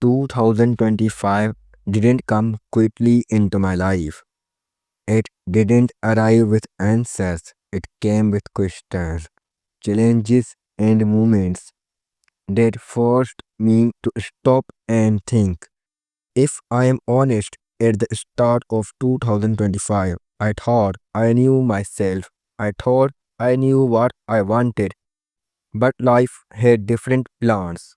2025 didn't come quickly into my life. It didn't arrive with answers. It came with questions, challenges, and moments that forced me to stop and think. If I am honest, at the start of 2025, I thought I knew myself. I thought I knew what I wanted, but life had different plans.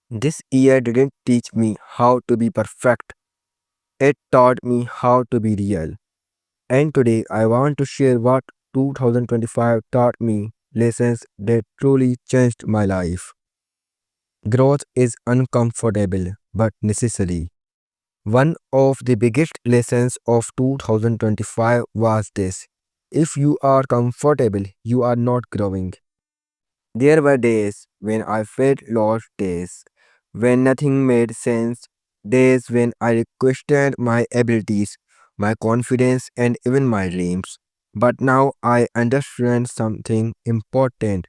This year didn't teach me how to be perfect. It taught me how to be real. And today I want to share what 2025 taught me, lessons that truly changed my life. Growth is uncomfortable but necessary. One of the biggest lessons of 2025 was this: if you are comfortable, you are not growing. There were days when I felt lost, days when nothing made sense, days when I questioned my abilities, my confidence, and even my dreams. But now I understand something important.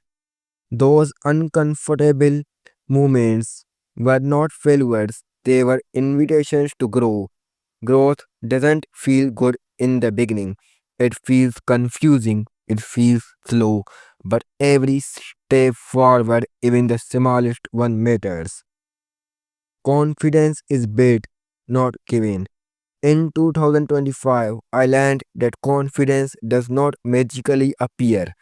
Those uncomfortable moments were not failures, they were invitations to grow. Growth doesn't feel good in the beginning. It feels confusing, it feels slow, but every step forward, even the smallest one, matters. Confidence is built, not given. In 2025, I learned that confidence does not magically appear.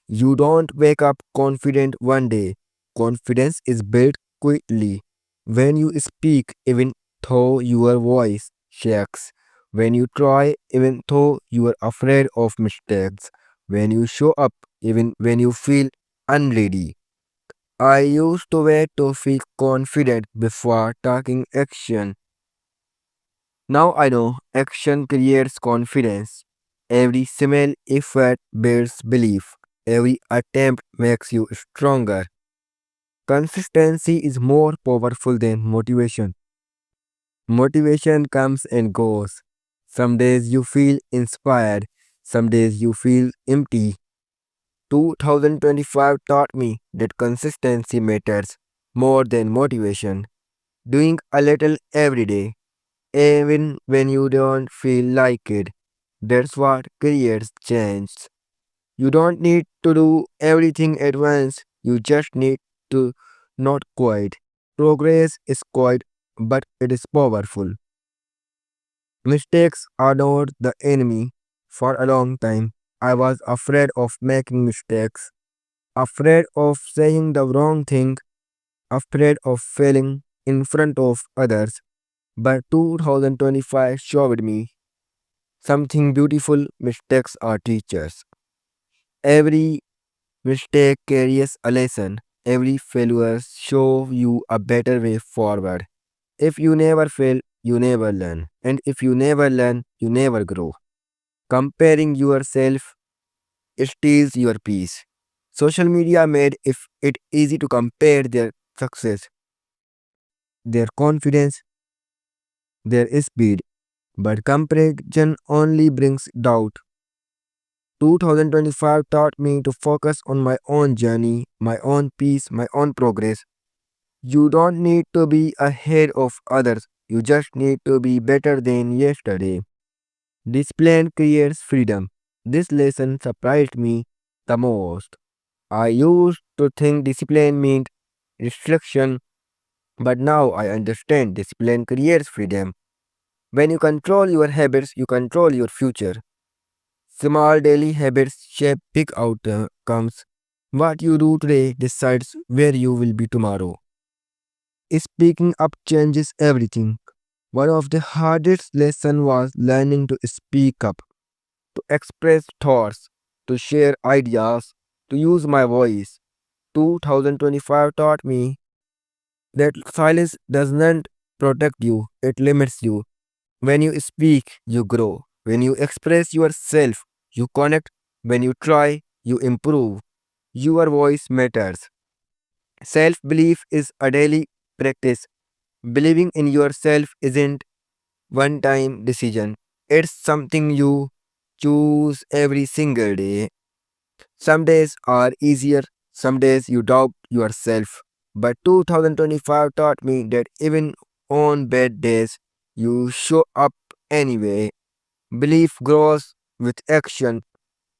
You don't wake up confident one day. Confidence is built quickly. When you speak, even though your voice shakes. When you try, even though you are afraid of mistakes. When you show up, even when you feel unready. I used to wait to feel confident before taking action. Now I know action creates confidence. Every small effort builds belief. Every attempt makes you stronger. Consistency is more powerful than motivation. Motivation comes and goes. Some days you feel inspired, some days you feel empty. 2025 taught me that consistency matters more than motivation. Doing a little every day, even when you don't feel like it, that's what creates change. You don't need to do everything at once, you just need to not quite. Progress is quiet, but it is powerful. Mistakes are not the enemy. For a long time, I was afraid of making mistakes, afraid of saying the wrong thing, afraid of failing in front of others. But 2025 showed me something beautiful: mistakes are teachers. Every mistake carries a lesson. Every failure shows you a better way forward. If you never fail, you never learn. And if you never learn, you never grow. Comparing yourself steals your peace. Social media made it easy to compare their success, their confidence, their speed. But comparison only brings doubt. 2025 taught me to focus on my own journey, my own peace, my own progress. You don't need to be ahead of others. You just need to be better than yesterday. Discipline creates freedom. This lesson surprised me the most. I used to think discipline meant restriction, but now I understand discipline creates freedom. When you control your habits, you control your future. Small daily habits shape big outcomes. What you do today decides where you will be tomorrow. Speaking up changes everything. One of the hardest lessons was learning to speak up, to express thoughts, to share ideas, to use my voice. 2025 taught me that silence does not protect you, it limits you. When you speak, you grow. When you express yourself, you connect. When you try, you improve. Your voice matters. Self belief is a daily practice. Believing in yourself isn't one time decision, it's something you choose every single day. Some days are easier, some days you doubt yourself. But 2025 taught me that even on bad days, you show up anyway. Belief grows with action.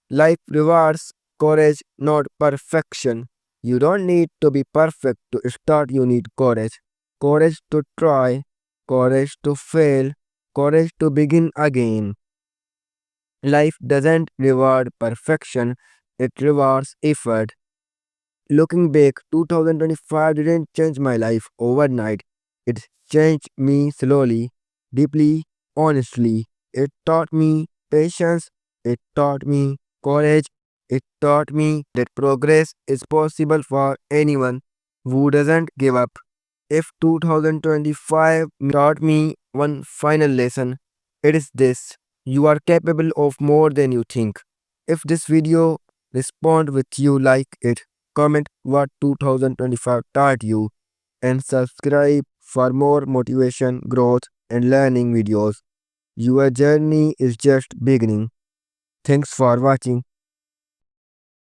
Life rewards courage, not perfection. You don't need to be perfect to start, you need courage. Courage to try, courage to fail, courage to begin again. Life doesn't reward perfection, it rewards effort. Looking back, 2025 didn't change my life overnight. It changed me slowly, deeply, honestly. It taught me patience. It taught me courage. It taught me that progress is possible for anyone who doesn't give up. If 2025 taught me one final lesson, it is this: you are capable of more than you think. If this video respond with you, like it, comment what 2025 taught you, and subscribe for more motivation, growth, and learning videos. Your journey is just beginning. Thanks for watching.